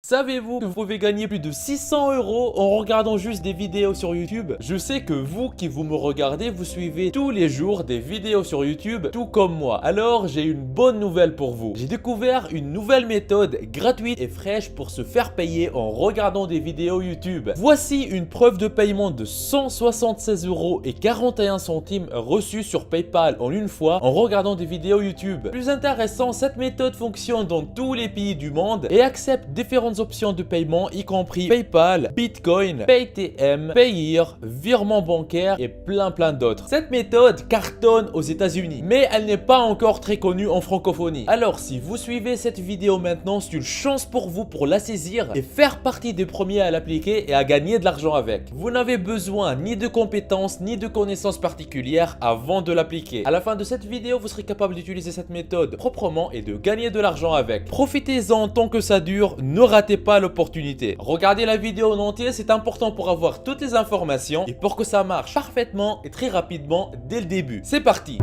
Savez-vous que vous pouvez gagner plus de 600 € en regardant juste des vidéos sur YouTube? Je sais que vous qui me regardez, vous suivez tous les jours des vidéos sur YouTube, tout comme moi. Alors, j'ai une bonne nouvelle pour vous. J'ai découvert une nouvelle méthode gratuite et fraîche pour se faire payer en regardant des vidéos YouTube. Voici une preuve de paiement de 176,41 € reçue sur PayPal en une fois en regardant des vidéos YouTube. Plus intéressant, cette méthode fonctionne dans tous les pays du monde et accepte différentes options de paiement, y compris PayPal, Bitcoin, Paytm, Payeer, virement bancaire et plein d'autres. Cette méthode cartonne aux États-Unis, mais elle n'est pas encore très connue en francophonie. Alors si vous suivez cette vidéo maintenant, c'est une chance pour vous pour la saisir et faire partie des premiers à l'appliquer et à gagner de l'argent avec. Vous n'avez besoin ni de compétences ni de connaissances particulières avant de l'appliquer. À la fin de cette vidéo, vous serez capable d'utiliser cette méthode proprement et de gagner de l'argent avec. Profitez-en tant que ça dure, ne ratez pas l'opportunité. Regardez la vidéo en entier, c'est important pour avoir toutes les informations et pour que ça marche parfaitement et très rapidement dès le début. C'est parti!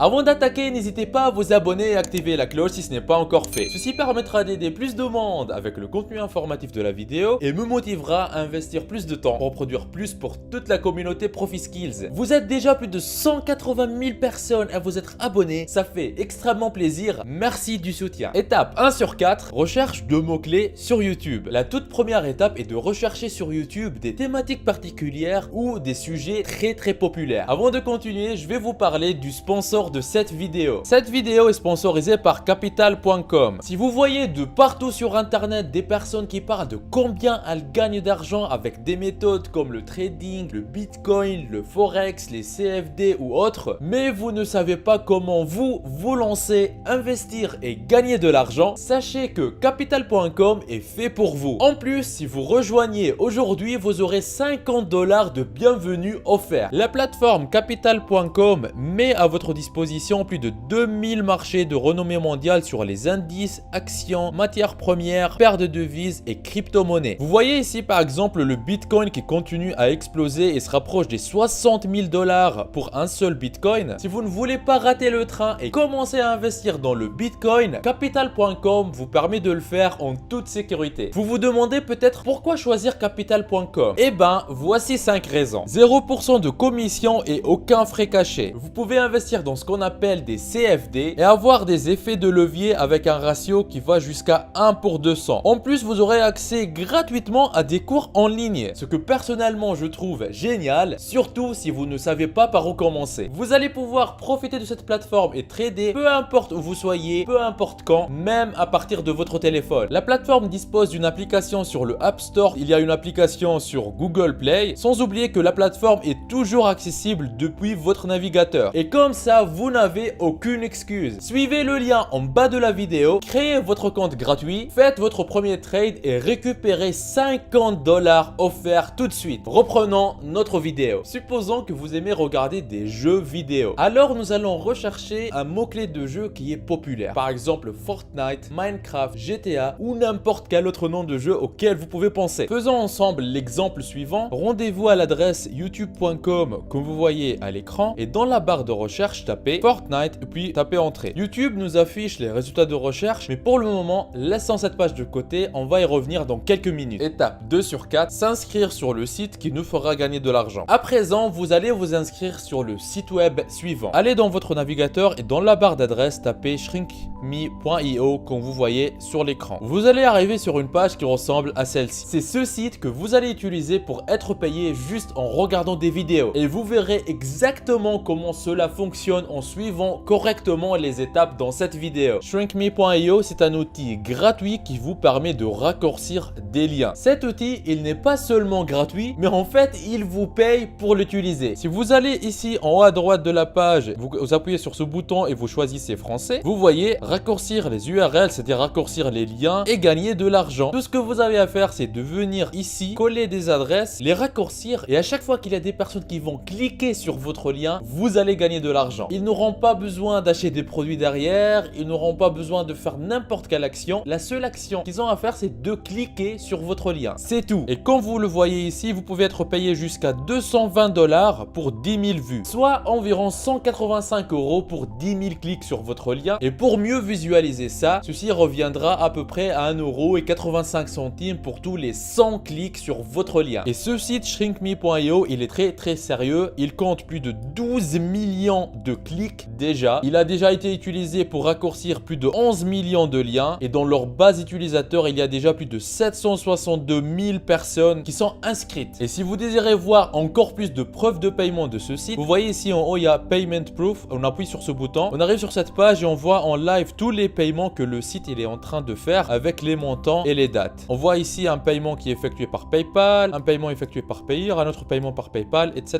Avant d'attaquer, n'hésitez pas à vous abonner et activer la cloche si ce n'est pas encore fait. Ceci permettra d'aider plus de monde avec le contenu informatif de la vidéo et me motivera à investir plus de temps pour produire plus pour toute la communauté ProfiSkills. Vous êtes déjà plus de 180 000 personnes à vous être abonnés, ça fait extrêmement plaisir, merci du soutien. Étape 1 sur 4, recherche de mots-clés sur YouTube. La toute première étape est de rechercher sur YouTube des thématiques particulières ou des sujets très populaires. Avant de continuer, je vais vous parler du sponsor de cette vidéo. Cette vidéo est sponsorisée par Capital.com. Si vous voyez de partout sur internet des personnes qui parlent de combien elles gagnent d'argent avec des méthodes comme le trading, le bitcoin, le forex, les CFD ou autres, mais vous ne savez pas comment vous lancer, investir et gagner de l'argent, sachez que Capital.com est fait pour vous. En plus, si vous rejoignez aujourd'hui, vous aurez 50 $ de bienvenue offerts. La plateforme Capital.com met à votre disposition plus de 2000 marchés de renommée mondiale sur les indices, actions, matières premières, paires de devises et crypto-monnaies. Vous voyez ici par exemple le Bitcoin qui continue à exploser et se rapproche des 60 000 $ pour un seul Bitcoin. Si vous ne voulez pas rater le train et commencer à investir dans le Bitcoin, Capital.com vous permet de le faire en toute sécurité. Vous vous demandez peut-être pourquoi choisir Capital.com? Eh ben, voici 5 raisons. 0% de commission et aucun frais cachés. Vous pouvez investir dans ce qu'on appelle des CFD et avoir des effets de levier avec un ratio qui va jusqu'à 1 pour 200. En plus, vous aurez accès gratuitement à des cours en ligne, ce que personnellement je trouve génial, surtout si vous ne savez pas par où commencer. Vous allez pouvoir profiter de cette plateforme et trader peu importe où vous soyez, peu importe quand, même à partir de votre téléphone. La plateforme dispose d'une application sur le App Store, il y a une application sur Google Play, sans oublier que la plateforme est toujours accessible depuis votre navigateur. Et comme ça, vous n'avez aucune excuse. Suivez le lien en bas de la vidéo, créez votre compte gratuit, faites votre premier trade et récupérez 50 $ offerts tout de suite. Reprenons notre vidéo. Supposons que vous aimez regarder des jeux vidéo. Alors nous allons rechercher un mot-clé de jeu qui est populaire. Par exemple Fortnite, Minecraft, GTA ou n'importe quel autre nom de jeu auquel vous pouvez penser. Faisons ensemble l'exemple suivant. Rendez-vous à l'adresse youtube.com que vous voyez à l'écran et dans la barre de recherche, tapez Fortnite puis tapez entrée. YouTube nous affiche les résultats de recherche, mais pour le moment, laissons cette page de côté, on va y revenir dans quelques minutes. Étape 2 sur 4, s'inscrire sur le site qui nous fera gagner de l'argent. À présent, vous allez vous inscrire sur le site web suivant. Allez dans votre navigateur et dans la barre d'adresse, tapez shrinkme.io comme vous voyez sur l'écran. Vous allez arriver sur une page qui ressemble à celle-ci. C'est ce site que vous allez utiliser pour être payé juste en regardant des vidéos. Et vous verrez exactement comment cela fonctionne en suivant correctement les étapes dans cette vidéo. Shrinkme.io, c'est un outil gratuit qui vous permet de raccourcir des liens. Cet outil, il n'est pas seulement gratuit, mais en fait, il vous paye pour l'utiliser. Si vous allez ici en haut à droite de la page, vous appuyez sur ce bouton et vous choisissez français, vous voyez raccourcir les URL, c'est-à-dire raccourcir les liens et gagner de l'argent. Tout ce que vous avez à faire, c'est de venir ici, coller des adresses, les raccourcir et à chaque fois qu'il y a des personnes qui vont cliquer sur votre lien, vous allez gagner de l'argent. Il ils n'auront pas besoin d'acheter des produits derrière, ils n'auront pas besoin de faire n'importe quelle action. La seule action qu'ils ont à faire, c'est de cliquer sur votre lien. C'est tout. Et comme vous le voyez ici, vous pouvez être payé jusqu'à 220 $ pour 10 000 vues, soit environ 185 € pour 10 000 clics sur votre lien. Et pour mieux visualiser ça, ceci reviendra à peu près à 1,85 € pour tous les 100 clics sur votre lien. Et ce site shrinkme.io, il est très sérieux. Il compte plus de 12 millions de clics déjà. Il a déjà été utilisé pour raccourcir plus de 11 millions de liens. Et dans leur base utilisateur, il y a déjà plus de 762 000 personnes qui sont inscrites. Et si vous désirez voir encore plus de preuves de paiement de ce site, vous voyez ici en haut, il y a Payment Proof. On appuie sur ce bouton. On arrive sur cette page et on voit en live tous les paiements que le site il est en train de faire avec les montants et les dates. On voit ici un paiement qui est effectué par PayPal, un paiement effectué par Payeer, un autre paiement par PayPal, etc.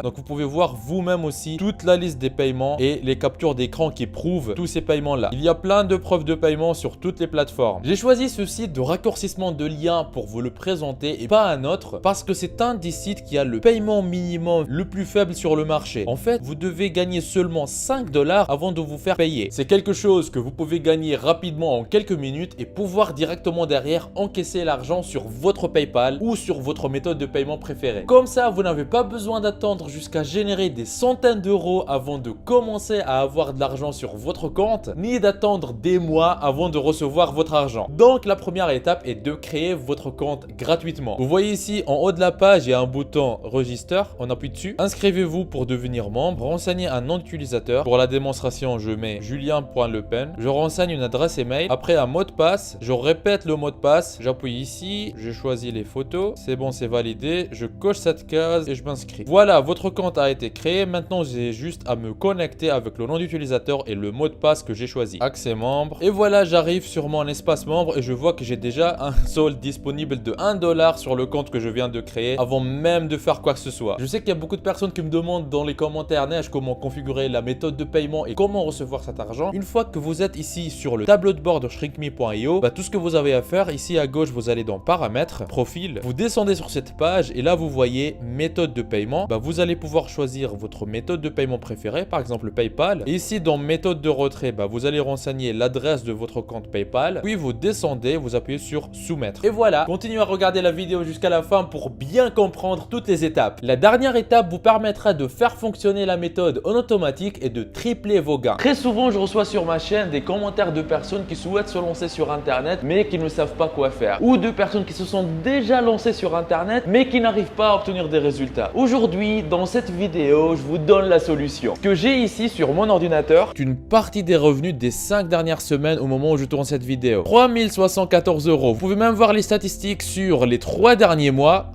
Donc vous pouvez voir vous-même aussi toute la liste des paiements et les captures d'écran qui prouvent tous ces paiements-là. Il y a plein de preuves de paiement sur toutes les plateformes. J'ai choisi ce site de raccourcissement de liens pour vous le présenter et pas un autre parce que c'est un des sites qui a le paiement minimum le plus faible sur le marché. En fait, vous devez gagner seulement 5 $ avant de vous faire payer. C'est quelque chose que vous pouvez gagner rapidement en quelques minutes et pouvoir directement derrière encaisser l'argent sur votre PayPal ou sur votre méthode de paiement préférée. Comme ça, vous n'avez pas besoin d'attendre jusqu'à générer des centaines d'euros avant de commencer à avoir de l'argent sur votre compte, ni d'attendre des mois avant de recevoir votre argent. Donc la première étape est de créer votre compte gratuitement. Vous voyez ici en haut de la page, il y a un bouton Register, on appuie dessus. Inscrivez-vous pour devenir membre, renseignez un nom d'utilisateur. Pour la démonstration, je mets julien.lepen. Je renseigne une adresse email, après un mot de passe, je répète le mot de passe, j'appuie ici, je choisis les photos, c'est bon, c'est validé, je coche cette case et je m'inscris. Voilà, votre compte a été créé. Maintenant, j'ai juste à me connecter avec le nom d'utilisateur et le mot de passe que j'ai choisi. Accès membre. Et voilà, j'arrive sur mon espace membre et je vois que j'ai déjà un solde disponible de 1 $ sur le compte que je viens de créer avant même de faire quoi que ce soit. Je sais qu'il y a beaucoup de personnes qui me demandent dans les commentaires neige comment configurer la méthode de paiement et comment recevoir cet argent. Une fois que vous êtes ici sur le tableau de bord de shrinkme.io, tout ce que vous avez à faire, ici à gauche, vous allez dans paramètres, profil, vous descendez sur cette page et là vous voyez méthode de paiement. Vous allez pouvoir choisir votre méthode de paiement préférée, par exemple PayPal. Et ici dans méthode de retrait, vous allez renseigner l'adresse de votre compte PayPal. Puis vous descendez, vous appuyez sur soumettre. Et voilà, continuez à regarder la vidéo jusqu'à la fin pour bien comprendre toutes les étapes. La dernière étape vous permettra de faire fonctionner la méthode en automatique et de tripler vos gains. Très souvent, je reçois sur ma chaîne des commentaires de personnes qui souhaitent se lancer sur Internet mais qui ne savent pas quoi faire. Ou de personnes qui se sont déjà lancées sur Internet mais qui n'arrivent pas à obtenir des résultats. Aujourd'hui, dans cette vidéo, je vous donne la solution. Ce que j'ai ici sur mon ordinateur, c'est une partie des revenus des 5 dernières semaines au moment où je tourne cette vidéo. 3 714 €. Vous pouvez même voir les statistiques sur les 3 derniers mois.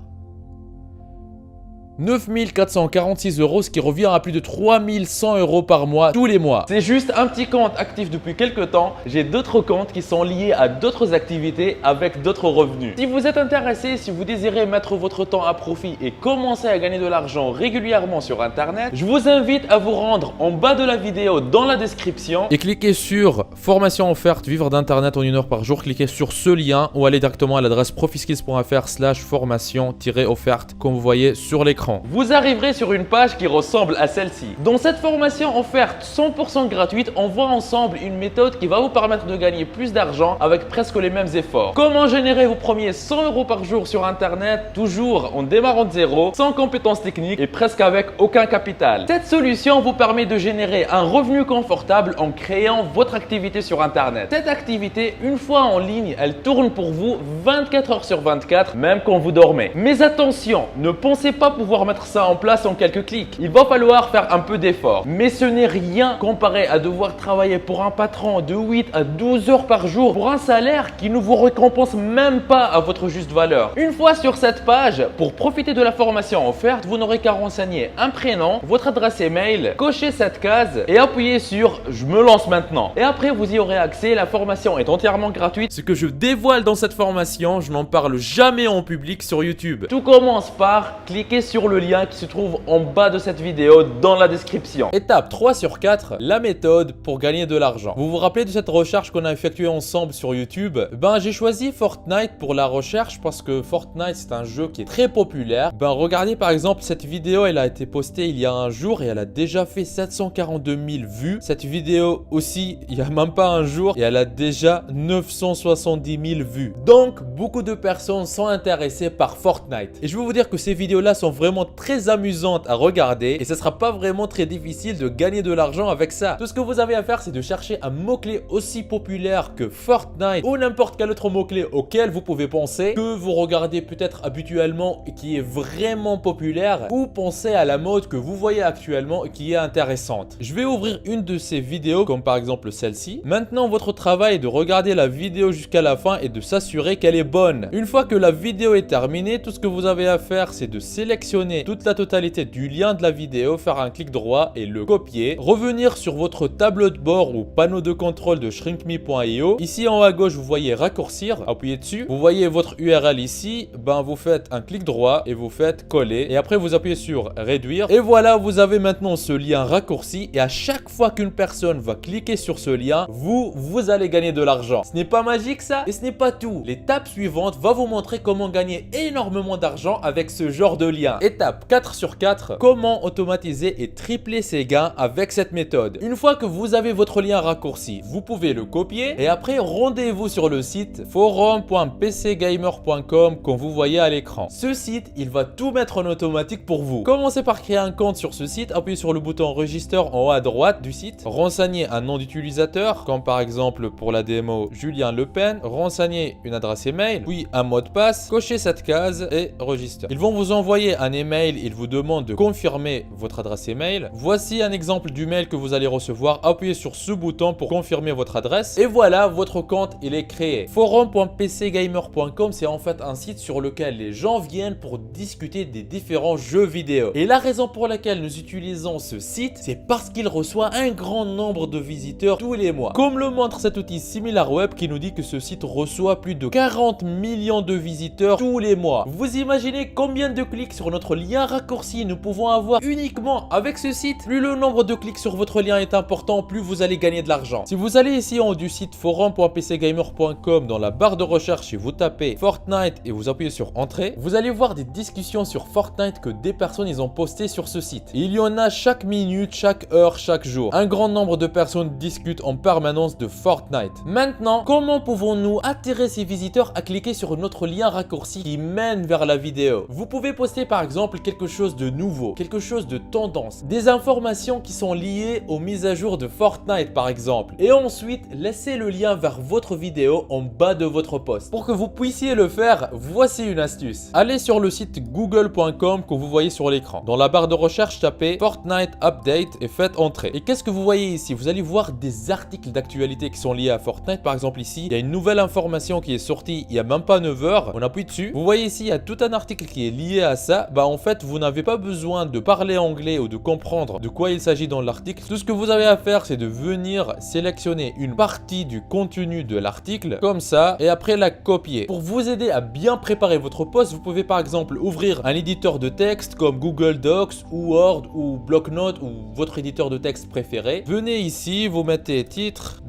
9 446 €, ce qui revient à plus de 3 100 € par mois tous les mois. C'est juste un petit compte actif depuis quelques temps. J'ai d'autres comptes qui sont liés à d'autres activités avec d'autres revenus. Si vous êtes intéressé, si vous désirez mettre votre temps à profit et commencer à gagner de l'argent régulièrement sur Internet, je vous invite à vous rendre en bas de la vidéo dans la description et cliquez sur formation offerte vivre d'Internet en 1 heure par jour. Cliquez sur ce lien ou allez directement à l'adresse profiskills.fr/formation-offerte comme vous voyez sur l'écran. Vous arriverez sur une page qui ressemble à celle-ci. Dans cette formation offerte 100% gratuite, on voit ensemble une méthode qui va vous permettre de gagner plus d'argent avec presque les mêmes efforts. Comment générer vos premiers 100 € par jour sur Internet, toujours en démarrant de zéro, sans compétences techniques et presque avec aucun capital. Cette solution vous permet de générer un revenu confortable en créant votre activité sur Internet. Cette activité, une fois en ligne, elle tourne pour vous 24 heures sur 24, même quand vous dormez. Mais attention, ne pensez pas pouvoir mettre ça en place en quelques clics. Il va falloir faire un peu d'effort. Mais ce n'est rien comparé à devoir travailler pour un patron de 8 à 12 heures par jour pour un salaire qui ne vous récompense même pas à votre juste valeur. Une fois sur cette page, pour profiter de la formation offerte, vous n'aurez qu'à renseigner un prénom, votre adresse email, cocher cette case et appuyer sur « Je me lance maintenant ». Et après, vous y aurez accès. La formation est entièrement gratuite. Ce que je dévoile dans cette formation, je n'en parle jamais en public sur YouTube. Tout commence par cliquer sur sur le lien qui se trouve en bas de cette vidéo dans la description. Étape 3 sur 4, la méthode pour gagner de l'argent. Vous vous rappelez de cette recherche qu'on a effectuée ensemble sur YouTube? J'ai choisi Fortnite pour la recherche parce que Fortnite c'est un jeu qui est très populaire. Regardez par exemple cette vidéo, elle a été postée il y a un jour et elle a déjà fait 742 000 vues. Cette vidéo aussi, il n'y a même pas un jour et elle a déjà 970 000 vues. Donc beaucoup de personnes sont intéressées par Fortnite. Et je veux vous dire que ces vidéos-là sont vraiment très amusantes à regarder et ce sera pas vraiment très difficile de gagner de l'argent avec ça. Tout ce que vous avez à faire, c'est de chercher un mot-clé aussi populaire que Fortnite ou n'importe quel autre mot-clé auquel vous pouvez penser, que vous regardez peut-être habituellement et qui est vraiment populaire, ou pensez à la mode que vous voyez actuellement et qui est intéressante. Je vais ouvrir une de ces vidéos comme par exemple celle-ci. Maintenant, votre travail est de regarder la vidéo jusqu'à la fin et de s'assurer qu'elle est bonne. Une fois que la vidéo est terminée, tout ce que vous avez à faire, c'est de sélectionner toute la totalité du lien de la vidéo, faire un clic droit et le copier, revenir sur votre tableau de bord ou panneau de contrôle de shrinkme.io. Ici en haut à gauche, vous voyez raccourcir, appuyez dessus. Vous voyez votre URL ici, vous faites un clic droit et vous faites coller et après vous appuyez sur réduire et voilà, vous avez maintenant ce lien raccourci et à chaque fois qu'une personne va cliquer sur ce lien, vous allez gagner de l'argent. Ce n'est pas magique ça? Et ce n'est pas tout. L'étape suivante va vous montrer comment gagner énormément d'argent avec ce genre de lien. Étape 4 sur 4, comment automatiser et tripler ses gains avec cette méthode. Une fois que vous avez votre lien raccourci, vous pouvez le copier et après rendez-vous sur le site forum.pcgamer.com comme vous voyez à l'écran. Ce site, il va tout mettre en automatique pour vous. Commencez par créer un compte sur ce site, appuyez sur le bouton Register en haut à droite du site, renseignez un nom d'utilisateur, comme par exemple pour la démo Julien Le Pen, renseignez une adresse email, puis un mot de passe, cochez cette case et Register. Ils vont vous envoyer un email, ils vous demandent de confirmer votre adresse email. Voici un exemple du mail que vous allez recevoir, appuyez sur ce bouton pour confirmer votre adresse et voilà, votre compte il est créé. Forum.pcgamer.com, c'est en fait un site sur lequel les gens viennent pour discuter des différents jeux vidéo. Et la raison pour laquelle nous utilisons ce site, c'est parce qu'il reçoit un grand nombre de visiteurs tous les mois. Comme le montre cet outil SimilarWeb qui nous dit que ce site reçoit plus de 40 millions de visiteurs tous les mois. Vous imaginez combien de clics sur notre lien raccourci nous pouvons avoir uniquement avec ce site? Plus le nombre de clics sur votre lien est important, plus vous allez gagner de l'argent. Si vous allez ici en haut du site forum.pcgamer.com dans la barre de recherche et vous tapez Fortnite et vous appuyez sur Entrée, vous allez voir des discussions sur Fortnite que des personnes ils ont posté sur ce site. Et il y en a chaque minute, chaque heure, chaque jour. Un grand nombre de personnes discutent en permanence de Fortnite. Maintenant, comment pouvons-nous attirer ces visiteurs à cliquer sur notre lien raccourci qui mène vers la vidéo? Vous pouvez poster par exemple quelque chose de nouveau, quelque chose de tendance, des informations qui sont liées aux mises à jour de Fortnite par exemple. Et ensuite, laissez le lien vers votre vidéo en bas de votre post. Pour que vous puissiez le faire, voici une astuce. Allez sur le site google.com que vous voyez sur l'écran. Dans la barre de recherche, tapez Fortnite Update et faites Entrer. Et qu'est-ce que vous voyez ici? Vous allez voir des articles d'actualité qui sont liés à Fortnite. Par exemple ici, il y a une nouvelle information qui est sortie il n'y a même pas 9 heures. On appuie dessus. Vous voyez ici, il y a tout un article qui est lié à ça. En fait, vous n'avez pas besoin de parler anglais ou de comprendre de quoi il s'agit dans l'article. Tout ce que vous avez à faire, c'est de venir sélectionner une partie du contenu de l'article comme ça et après la copier. Pour vous aider à bien préparer votre post, vous pouvez par exemple ouvrir un éditeur de texte comme Google Docs ou Word ou Blocknote ou votre éditeur de texte préféré. Venez ici, vous mettez titre,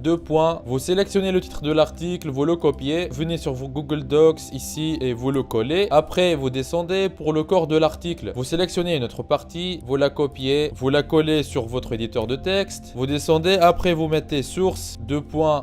vous sélectionnez le titre de l'article, vous le copiez, venez sur vos Google Docs ici et vous le collez. Après, vous descendez pour le corps de l'article, vous sélectionnez une autre partie, vous la copiez, vous la collez sur votre éditeur de texte, vous descendez, après vous mettez source,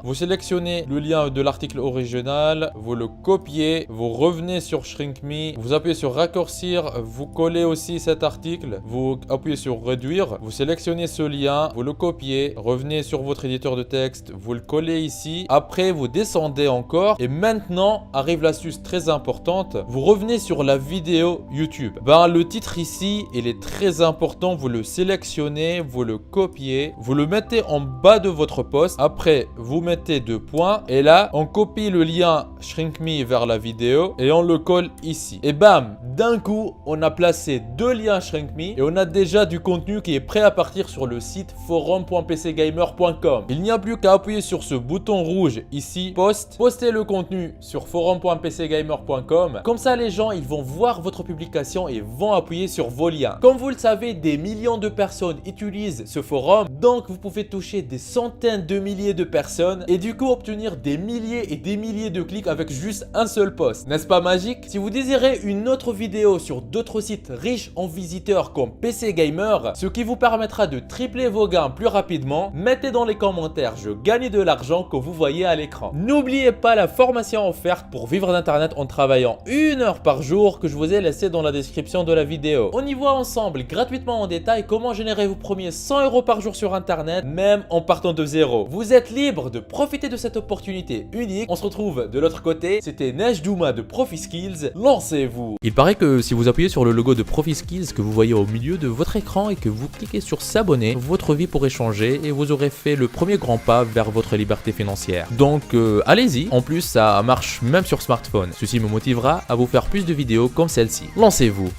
vous sélectionnez le lien de l'article original, vous le copiez, vous revenez sur ShrinkMe, vous appuyez sur raccourcir, vous collez aussi cet article, vous appuyez sur réduire, vous sélectionnez ce lien, vous le copiez, revenez sur votre éditeur de texte, vous le collez ici, après vous descendez encore et maintenant arrive l'astuce très importante, vous revenez sur la vidéo YouTube. Le titre ici, il est très important, vous le sélectionnez, vous le copiez, vous le mettez en bas de votre post, après vous mettez 2 points et là on copie le lien ShrinkMe vers la vidéo et on le colle ici. Et bam, d'un coup on a placé 2 liens ShrinkMe et on a déjà du contenu qui est prêt à partir sur le site forum.pcgamer.com. Il n'y a plus qu'à appuyer sur ce bouton rouge ici, post, postez le contenu sur forum.pcgamer.com. Comme ça les gens ils vont voir votre publication et et vont appuyer sur vos liens. Comme vous le savez, des millions de personnes utilisent ce forum, donc vous pouvez toucher des centaines de milliers de personnes et du coup obtenir des milliers et des milliers de clics avec juste un seul post. N'est-ce pas magique? Si vous désirez une autre vidéo sur d'autres sites riches en visiteurs comme PC Gamer, ce qui vous permettra de tripler vos gains plus rapidement, mettez dans les commentaires je gagne de l'argent que vous voyez à l'écran. N'oubliez pas la formation offerte pour vivre d'internet en travaillant 1 heure par jour que je vous ai laissé dans la description de la vidéo. On y voit ensemble gratuitement en détail comment générer vos premiers 100 € par jour sur internet, même en partant de zéro. Vous êtes libre de profiter de cette opportunité unique. On se retrouve de l'autre côté. C'était Nejdouma de ProfiSkills. Lancez-vous. Il paraît que si vous appuyez sur le logo de ProfiSkills que vous voyez au milieu de votre écran et que vous cliquez sur s'abonner, votre vie pourrait changer et vous aurez fait le premier grand pas vers votre liberté financière. Donc allez-y. En plus, ça marche même sur smartphone. Ceci me motivera à vous faire plus de vidéos comme celle-ci. Lancez-vous.